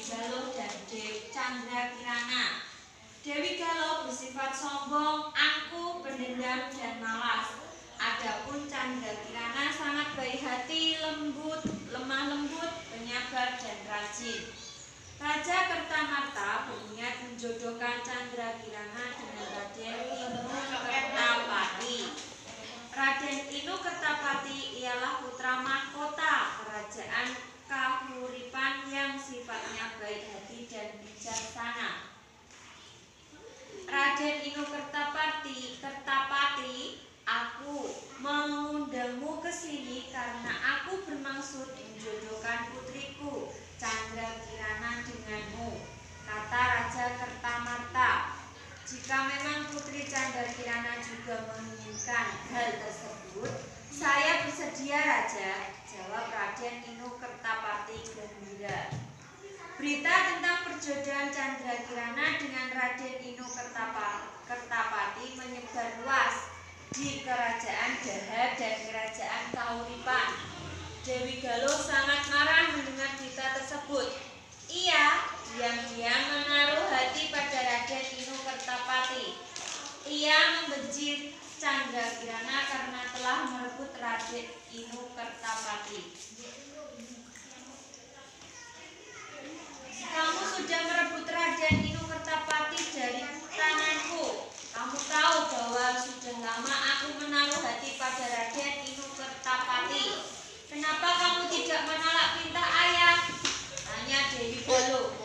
Galuh dan Candra Kirana. Dewi Galuh bersifat sombong, angkuh, pendendam, dan malas. Adapun Candra Kirana sangat baik hati, lembut, lemah lembut, penyabar, dan rajin. Raja Kertamarta berniat menjodohkan Candra Kirana dengan Raden Inu Kertapati. Raden Inu Kertapati ialah putra mahkota kerajaan Kahuripan yang sifatnya baik hati dan bijaksana. Raden Inu Kertapati, aku mengundangmu ke sini karena aku bermaksud menjodohkan putriku Candra Kirana denganmu, kata Raja Kertamarta. Jika memang putri Candra Kirana juga menginginkan hal tersebut, saya bersedia, Raja, jawab Raden Inu Kertapati gembira. Berita tentang perjodohan Candra Kirana dengan Raden Inu Kertapati menyebar luas di kerajaan Dahab dan kerajaan Kahuripan. Dewi Galuh sangat marah mendengar berita tersebut. Ia diam-diam menaruh hati pada Raden Inu Kertapati. Ia membenci Candra Kirana karena telah merebut Raden Inu Kertapati. Kamu sudah merebut Raden Inu Kertapati dari tanganku. Kamu tahu bahwa sudah lama aku menaruh hati pada Raden Inu Kertapati. Kenapa kamu tidak menolak perintah ayah? Tanya Dewi Galuh.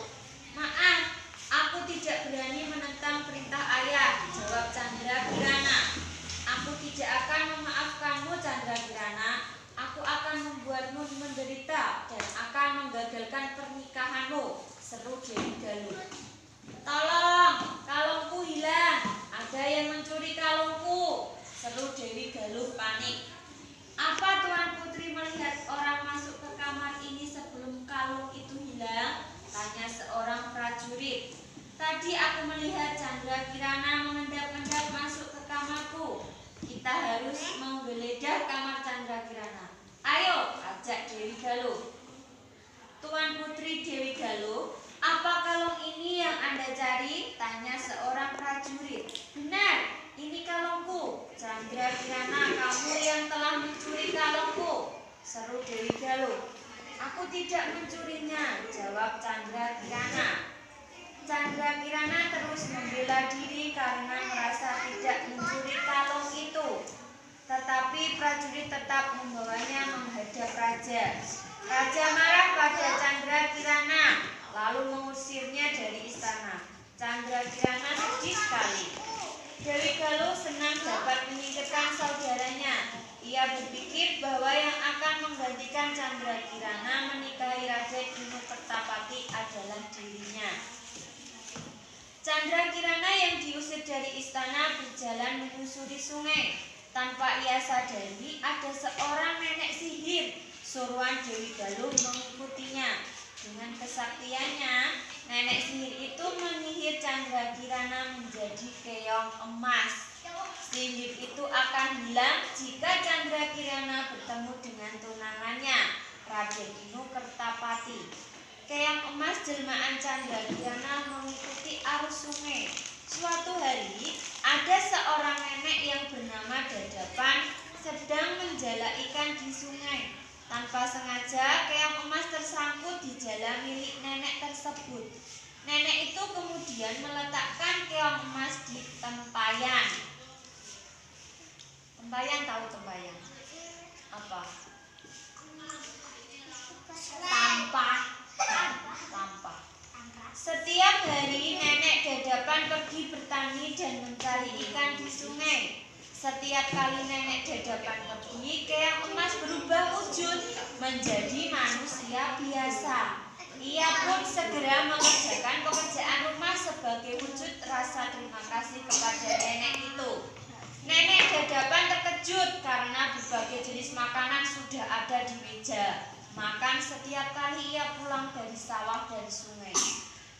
Maaf, aku tidak berani menentang perintah ayah, jawab Candra Kirana. Aku tidak akan memaafkanmu, Candra Kirana. Aku akan membuatmu menderita dan akan menggagalkan pernikahanmu, seru Dewi Galuh. Tolong, kalungku hilang. Ada yang mencuri kalungku, seru Dewi Galuh panik. Apa Tuan Putri melihat orang masuk ke kamar ini sebelum kalung itu hilang? Tanya seorang prajurit. Tadi aku melihat Candra Kirana mengendap-endap masuk ke kamarku. Kita harus menggeledah kamar Candra Kirana. Ayo, ajak Dewi Galuh. Tuan Putri Dewi Galuh, apa kalung ini yang Anda cari? Tanya seorang prajurit. Benar, ini kalungku. Candra Kirana, kamu yang telah mencuri kalungku, seru Dewi Galuh. Aku tidak mencurinya, jawab Candra Kirana. Candra Kirana terus membela diri karena merasa tidak mencuri kalung itu. Tetapi prajurit tetap membawanya menghadap raja. Raja marah pada Candra Kirana, lalu mengusirnya dari istana. Candra Kirana sedih sekali. Dewi Galuh senang dapat menyingkirkan saudaranya. Ia berpikir bahwa yang akan menggantikan Candra Kirana menikahi Raden Inu Kertapati adalah dirinya. Candra Kirana yang diusir dari istana berjalan menyusuri sungai. Tanpa ia sadari, ada seorang nenek sihir. Suruhan Dewi Galuh mengikutinya. Dengan kesaktiannya, nenek sihir itu menyihir Candra Kirana menjadi keong emas. Sihir itu akan hilang jika Candra Kirana bertemu dengan tunangannya, Raden Inu Kertapati. Keong emas jelmaan Candra Kirana mengikuti arus sungai. Suatu hari, ada seorang nenek yang bernama Dadapan sedang menjala ikan di sungai. Tanpa sengaja, keong emas tersangkut di jala milik nenek tersebut. Nenek itu kemudian meletakkan keong emas di tempayan. Tempayan, tahu tempayan? Apa? Tampah. Setiap hari nenek Dadapan pergi bertani dan mencari ikan di sungai. Setiap kali nenek Dadapan pergi, keong emas berubah wujud menjadi manusia biasa. Ia pun segera mengerjakan pekerjaan rumah sebagai wujud rasa terima kasih kepada nenek itu. Nenek Dadapan terkejut karena berbagai jenis makanan sudah ada di meja makan setiap kali ia pulang dari sawah dan sungai.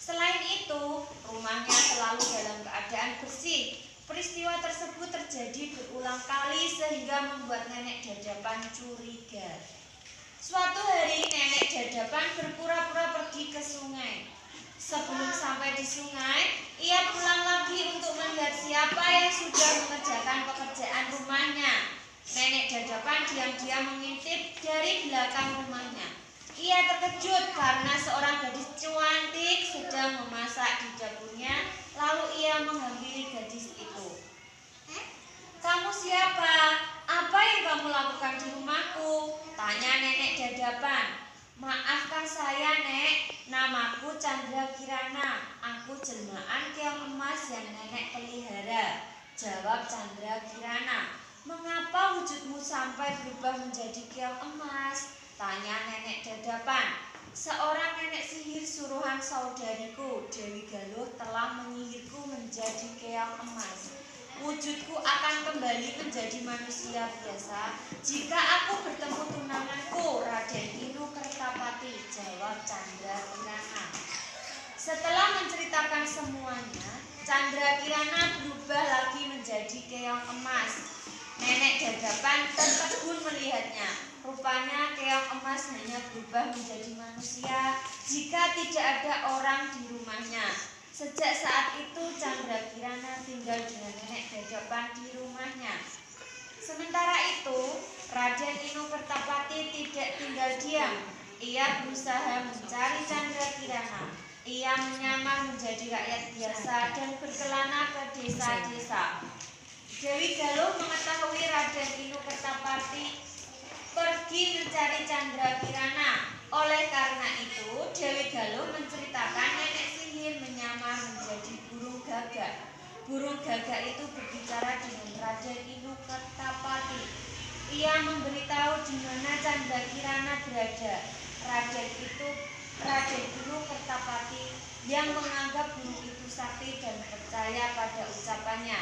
Selain itu, rumahnya selalu dalam keadaan bersih. Peristiwa tersebut terjadi berulang kali sehingga membuat nenek Dadapan curiga. Suatu hari Nenek Dadapan berpura-pura pergi ke sungai. Sebelum sampai di sungai, ia pulang lagi untuk melihat siapa yang sudah mengerjakan pekerjaan rumahnya. Nenek Dadapan diam-diam mengintip dari belakang rumahnya. Ia terkejut karena seorang gadis cantik sedang memasak di dapurnya. Lalu ia menghampiri gadis itu. "Kamu siapa? Apa yang kamu lakukan di rumahku?" tanya Nenek Dadapan. "Maafkan saya, Nek. Namaku Chandra Kirana. Aku jelmaan keong emas yang Nenek pelihara," jawab Chandra Kirana. "Mengapa wujudmu sampai berubah menjadi keong emas?" tanya Nenek Dadapan. "Seorang nenek sihir suruhan saudariku, Dewi Galuh, telah menyihirku menjadi keong emas. Wujudku akan kembali menjadi manusia biasa jika aku bertemu tunanganku, Raden Inu Kertapati," jawab Chandra Kirana. Setelah menceritakan semuanya, Chandra Kirana berubah lagi menjadi keong emas. Nenek Dadapan tertegun melihatnya. Rupanya keong emas hanya berubah menjadi manusia jika tidak ada orang di rumahnya. Sejak saat itu Chandra Kirana tinggal dengan Nenek Dadapan di rumahnya. Sementara itu, Raden Inu Kertapati tidak tinggal diam. Ia berusaha mencari Chandra Kirana. Ia menyamar menjadi rakyat biasa dan berkelana ke desa-desa. Dewi Galuh mengetahui Raden Inu Kertapati pergi mencari Chandra Kirana. Oleh karena itu, Dewi Galuh menceritakan nenek sihir menyamar menjadi burung gagak. Burung gagak itu berbicara dengan Raden Inu Kertapati. Ia memberitahu di mana Chandra Kirana berada. Raden Inu Kertapati yang menganggap burung itu sakti dan percaya pada ucapannya.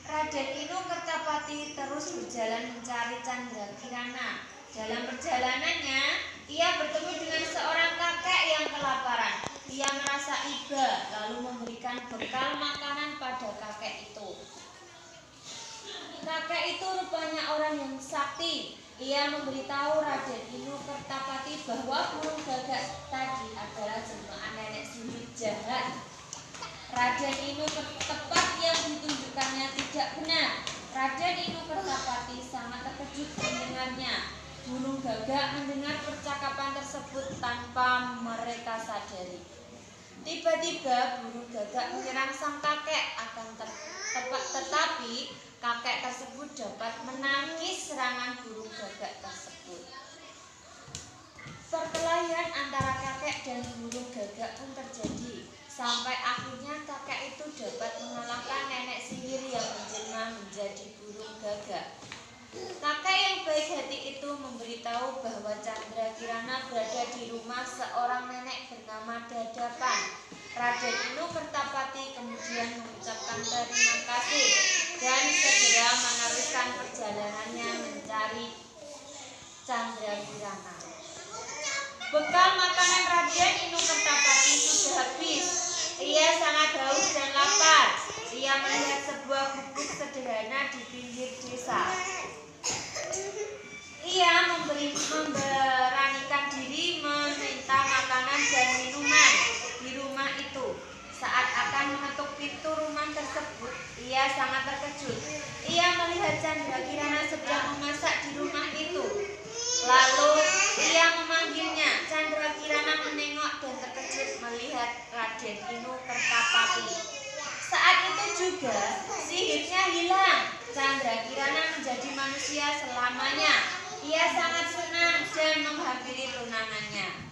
Raden Inu Kertapati terus berjalan mencari Chandra Kirana. Dalam perjalanannya, ia bertemu dengan seorang kakek yang kelaparan. Ia merasa iba, lalu memberikan bekal makanan pada kakek itu. Kakek itu rupanya orang yang sakti. Ia memberitahu Raden Inu Kertapati bahwa burung gagak tadi adalah jelmaan nenek sihir jahat. Raden Inu tepat yang ditunjukkannya tidak benar. Raden Inu Kertapati sangat terkejut mendengarnya. Burung gagak mendengar percakapan tersebut tanpa mereka sadari. Tiba-tiba burung gagak menyerang sang kakek, tetapi kakek tersebut dapat menangkis serangan burung gagak tersebut. Perkelahian antara kakek dan burung gagak pun terjadi. Sampai akhirnya kakek itu dapat mengalahkan nenek sihir yang menjelma menjadi burung gagak. Kakek yang baik hati itu memberitahu bahwa Chandra Kirana berada di rumah seorang nenek bernama Dadapan. Raden Inu Kertapati kemudian mengucapkan terima kasih dan segera meneruskan perjalanannya mencari Chandra Kirana. Bekal makanan Raden Inu Kertapati sudah habis. Ia sangat haus dan lapar. Ia melihat sebuah gubuk sederhana di pinggir desa. Ia memberanikan diri meminta makanan dan minuman di rumah itu. Saat akan mengetuk pintu rumah tersebut, ia sangat terkejut. Ia melihat Chandra Kirana sedang memasak di rumah itu. Lalu ia memanggilnya. Chandra Kirana menengok dan terkejut melihat Raden Inu Kertapati. Saat itu juga sihirnya hilang. Chandra Kirana menjadi manusia selamanya. Ia sangat senang dan menghampiri tunangannya.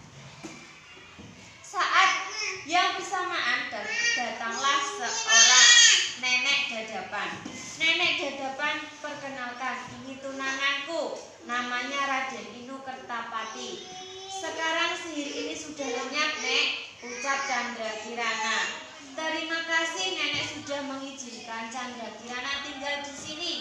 Saat yang bersamaan datanglah seorang Nenek Dadapan. Nenek Dadapan, perkenalkan, ini tunanganku. Namanya Raden Inu Kertapati. Sekarang sihir ini sudah lenyap, Nek, ucap Chandra Kirana. Terima kasih Nenek sudah mengizinkan Chandra Kirana tinggal di sini.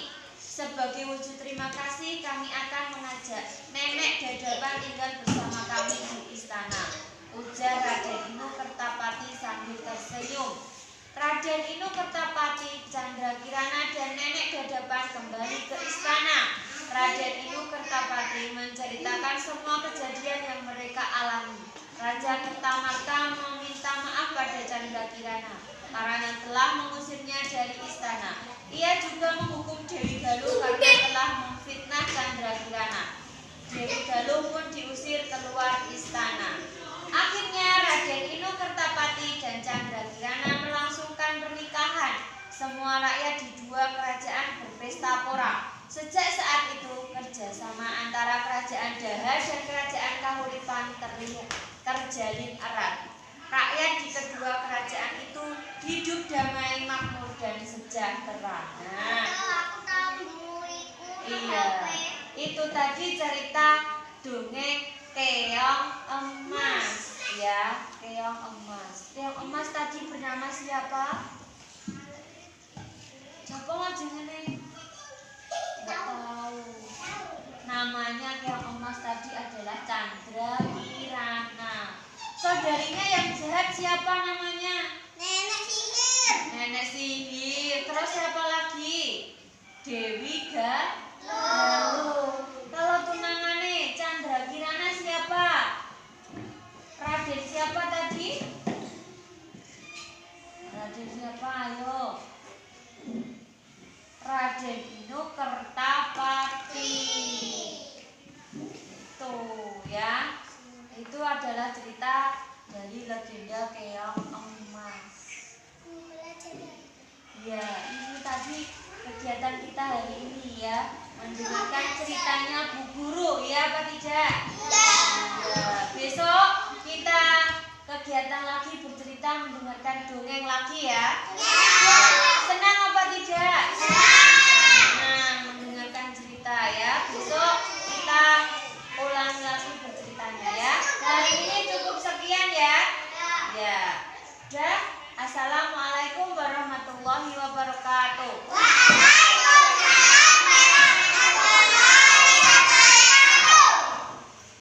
Sebagai wujud terima kasih, kami akan mengajak Nenek Dadapan tinggal bersama kami di istana, ujar Raden Inu Kertapati sambil tersenyum. Raden Inu Kertapati, Chandra Kirana, dan Nenek Dadapan kembali ke istana. Raden Inu Kertapati menceritakan menceritakan semua kejadian yang mereka alami. Raja Kertamarta meminta maaf pada Candrakirana karena telah mengusirnya dari istana. Ia juga menghukum Dewi Galuh karena telah memfitnah Candrakirana. Dewi Galuh pun diusir keluar istana. Akhirnya Raden Inu Kertapati dan Candrakirana melangsungkan pernikahan. Semua rakyat di dua kerajaan berpesta pora. Sejak saat itu, kerjasama antara kerajaan Daha dan kerajaan Kahuripan terjalin erat. Rakyat di kedua kerajaan itu hidup damai, makmur, dan sejahtera. Nah, iya, itu tadi cerita dongeng Keong Emas, ya, Keong Emas. Keong Emas tadi bernama siapa? Siapa ngajeng ini? Nggak tahu. Namanya Keong Emas tadi adalah Candrakirana. Saudarinya yang jahat siapa namanya? Nenek sihir. Nenek sihir. Terus siapa lagi? Dewi Galuh. Kalau tunangannya Candrakirana siapa? Raden siapa tadi? Raden siapa? Ayo. Raden Inu Kertapati. Tuh ya. Itu adalah cerita dari legenda Keong Emas. Ya, ini tadi kegiatan kita hari ini ya, mendengarkan ceritanya Bu Guru, ya apa tidak? Ya, besok kita kegiatan lagi bercerita, mendengarkan dongeng lagi ya. Senang apa tidak? Senang mendengarkan cerita ya. Besok kita ulangi lagi berceritanya ya. Hari ini cukup sekian ya. Ya. Dah. Assalamualaikum warahmatullahi wabarakatuh.